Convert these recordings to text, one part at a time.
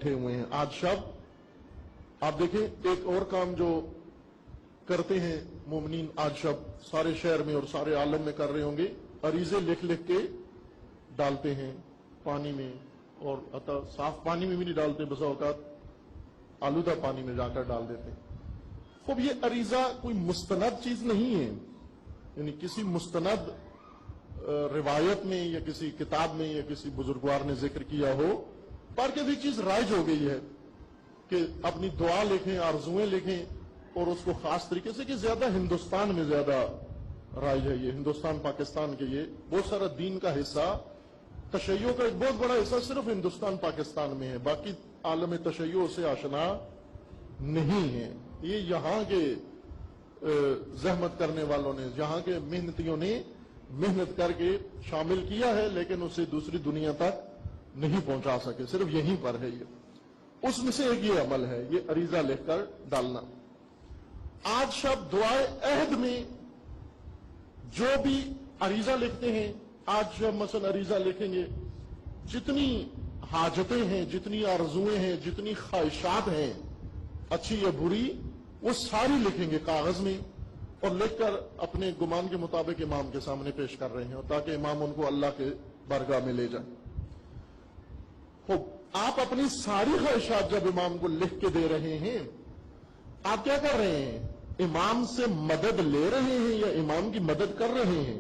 بیٹھے हुए हैं। आज शब आप देखें एक और काम जो करते हैं मोमिनीन आज शब सारे शहर में और सारे आलम में कर रहे होंगे, अरीजे लिख लिख के डालते हैं पानी में, और अतः साफ पानी में भी नहीं डालते, बसा औकात आलूदा पानी में जाकर डाल देते हैं। अब ये अरीजा कोई मुस्तनद चीज नहीं है, यानी किसी मुस्तनद रिवायत में या किसी किताब में या किसी बुजुर्गवार ने जिक्र किया हो, पर कि भी चीज राइज हो गई है कि अपनी दुआ लिखें, आरजुएं लिखें, और उसको खास तरीके से कि ज्यादा हिंदुस्तान में ज्यादा राइज है ये, हिंदुस्तान पाकिस्तान के ये बहुत सारा दीन का हिस्सा, तशय्यो का एक बहुत बड़ा हिस्सा सिर्फ हिंदुस्तान पाकिस्तान में है, बाकी आलम तशय्यो से आशना नहीं है। ये यहां के जहमत करने वालों ने, यहां के मेहनतियों ने मेहनत करके शामिल किया है, लेकिन उसे दूसरी दुनिया तक नहीं पहुंचा सके, सिर्फ यहीं पर है ये। उसमें से एक ये अमल है, ये अरीजा लिखकर डालना। आज शब दुआए अहद में जो भी अरीजा लिखते हैं, आज जब मसलन अरीजा लिखेंगे, जितनी हाजतें हैं, जितनी आरजुएं हैं, जितनी ख्वाहिशात हैं, अच्छी या बुरी, वो सारी लिखेंगे कागज में और लिखकर अपने गुमान के मुताबिक इमाम के सामने पेश कर रहे हैं, ताकि इमाम उनको अल्लाह के बरगाह में ले जाए। तो आप अपनी सारी ख्वाहिशात जब इमाम को लिख के दे रहे हैं, आप क्या कर रहे हैं? इमाम से मदद ले रहे हैं या इमाम की मदद कर रहे हैं?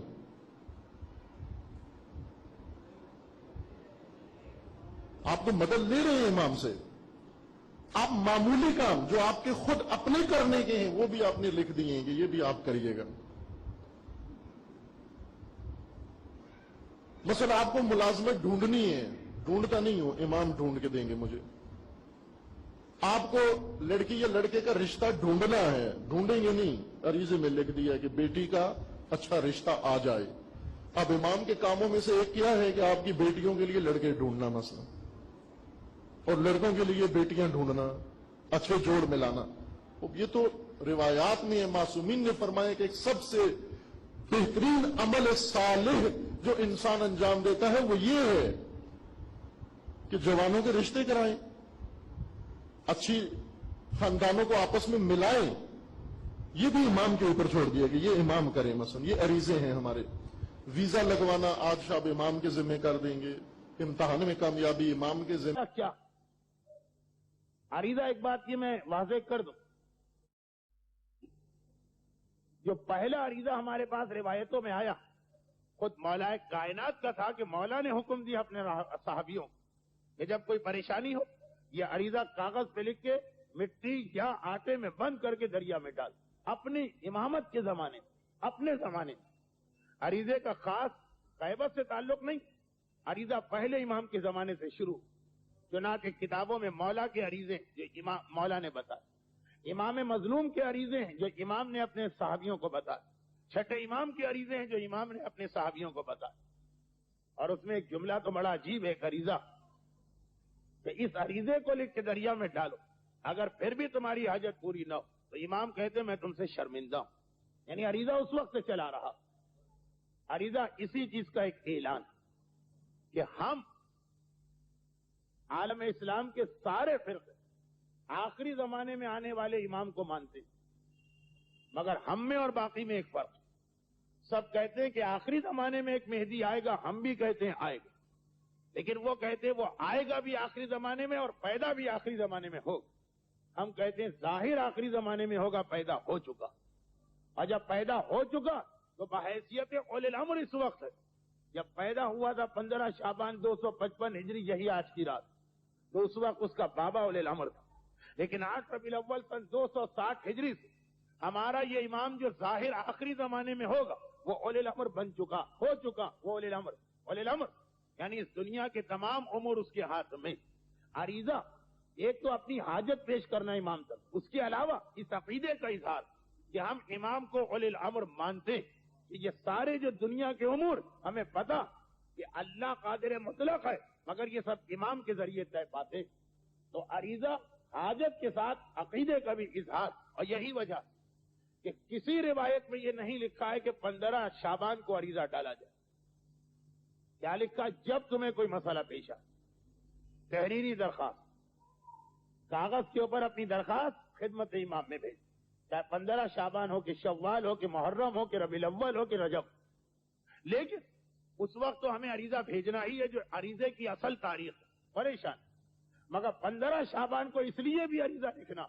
आप तो मदद ले रहे हैं इमाम से। आप मामूली काम जो आपके खुद अपने करने के हैं वो भी आपने लिख दिए हैं कि ये भी आप करिएगा। मसला आपको मुलाजमत ढूंढनी है, ढूंढता नहीं हो, इमाम ढूंढ के देंगे मुझे। आपको लड़की या लड़के का रिश्ता ढूंढना है, ढूंढेंगे नहीं, अरीजे में लिख दिया कि बेटी का अच्छा रिश्ता आ जाए। अब इमाम के कामों में से एक क्या है कि आपकी बेटियों के लिए लड़के ढूंढना मसला, और लड़कों के लिए बेटियां ढूंढना, अच्छे जोड़ मिलाना। अब ये तो रिवायात में है, मासूमीन ने फरमाया कि एक सबसे बेहतरीन अमल सालिह जो इंसान अंजाम देता है वो ये है कि जवानों के रिश्ते कराएं, अच्छी खानदानों को आपस में मिलाएं। ये भी इमाम के ऊपर छोड़ दिया कि ये इमाम करे। मसलन ये अरीजे हैं हमारे। वीजा लगवाना आज शाब इमाम के जिम्मे कर देंगे, इम्तहान में कामयाबी इमाम के जिम्मे। क्या अरीजा, एक बात ये मैं वाज़ेह कर दूं, जो पहला अरीजा हमारे पास रिवायतों में आया खुद मौलाए कायनात का था कि मौला ने हुक्म दिया अपने सहाबियों कि जब कोई परेशानी हो ये अरीजा कागज पे लिख के मिट्टी या आटे में बंद करके दरिया में डाल। अपनी इमामत के जमाने, अपने जमाने में अरीजे का खास ग़ैबत से ताल्लुक नहीं, अरीजा पहले इमाम के जमाने से शुरू। चुनांचे किताबों में मौला के अरीजे जो इमाम मौला ने बताया, इमाम मजलूम के अरीजे हैं जो इमाम ने अपने सहाबियों को बताया, छठे इमाम के अरीजे हैं जो इमाम ने अपने सहाबियों को बताया। और उसमें एक जुमला तो बड़ा अजीब है, एक अरीजा कि इस अरीजे को लिख के दरिया में डालो, अगर फिर भी तुम्हारी हाजत पूरी न हो तो इमाम कहते मैं तुमसे शर्मिंदा हूं। यानी अरीजा उस वक्त से चला रहा। अरीजा इसी चीज का एक ऐलान कि हम आलम इस्लाम के सारे फिरके आखिरी जमाने में आने वाले इमाम को मानते हैं, मगर हम में और बाकी में एक फर्क। सब कहते हैं कि आखिरी जमाने में एक मेहदी आएगा, हम भी कहते हैं आएगा, लेकिन वो कहते हैं वो आएगा भी आखिरी जमाने में और पैदा भी आखिरी जमाने में होगा। हम कहते हैं जाहिर आखिरी जमाने में होगा, पैदा हो चुका। और जब पैदा हो चुका तो बहैसियत उलिल अम्र इस वक्त है। जब पैदा हुआ था 15 शाबान 255 हिजरी, यही आज की रात, तो उस वक्त उसका बाबा उलिल अम्र था। लेकिन आज रबीउल अव्वल सन 260 हिजरी से हमारा ये इमाम जो जाहिर आखिरी जमाने में होगा वो उलिल अम्र बन चुका, हो चुका। वो उलिल अम्र यानी इस दुनिया के तमाम उमूर उसके हाथ में। अरीजा एक तो अपनी हाजत पेश करना इमाम तक, उसके अलावा इस अकीदे का इजहार कि हम इमाम को उलिल अम्र मानते कि ये सारे जो दुनिया के उमूर हमें पता कि अल्लाह कादिर मुतलक है, मगर ये सब इमाम के जरिए तय पाते। तो अरीजा हाजत के साथ अकीदे का भी इजहार। और यही वजह कि किसी रिवायत में ये नहीं लिखा है कि 15 शाबान को अरीजा डाला जाए। क्या लिखा? जब तुम्हें कोई मसला पेश आए, तहरीरी दरखास्त कागज के ऊपर अपनी दरखास्त खिदमत इमाम में भेज, चाहे 15 शाबान हो कि शव्वाल हो कि मुहर्रम हो कि रबीउल अव्वल हो कि रजब। लेकिन उस वक्त तो हमें अरीजा भेजना ही है जो अरीजे की असल तारीख है। परेशान, मगर 15 शाबान को इसलिए भी अरीजा लिखना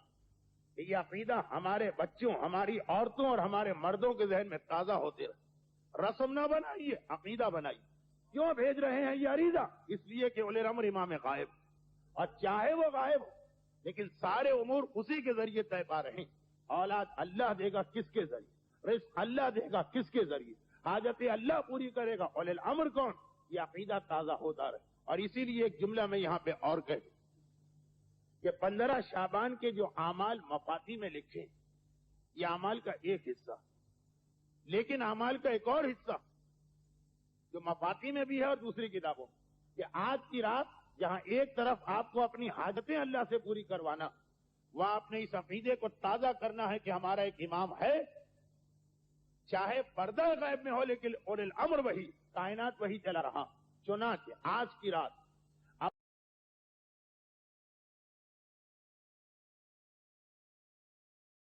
कि ये अकीदा हमारे बच्चों, हमारी औरतों और हमारे मर्दों के जहन में ताजा होते रहे। रस्म ना बनाइए, अकीदा बनाइए। क्यों भेज रहे हैं ये अरीजा? इसलिए कि उले अम्र इमाम गायब, और चाहे वो गायब हो लेकिन सारे उमूर उसी के जरिए तय पा रहे हैं। औलाद अल्लाह देगा किसके जरिए, रिज़्क़ अल्लाह देगा किसके जरिए, हाजतें अल्लाह पूरी करेगा, उले अम्र कौन, ये अकीदा ताजा होता रहे। और इसीलिए एक जुमला में यहां पे और कह कि 15 शाबान के जो आमाल मफाती में लिखे, ये आमाल का एक हिस्सा, लेकिन आमाल का एक और हिस्सा जो मफाती में भी है और दूसरी किताबों में, कि आज की रात जहां एक तरफ आपको अपनी हाजतें अल्लाह से पूरी करवाना, वहां अपने इस अकीदे को ताजा करना है कि हमारा एक इमाम है, चाहे पर्दा गैब में हो लेकिन उलिल अम्र वही, कायनात वही चला रहा। चुनांचे आज की रात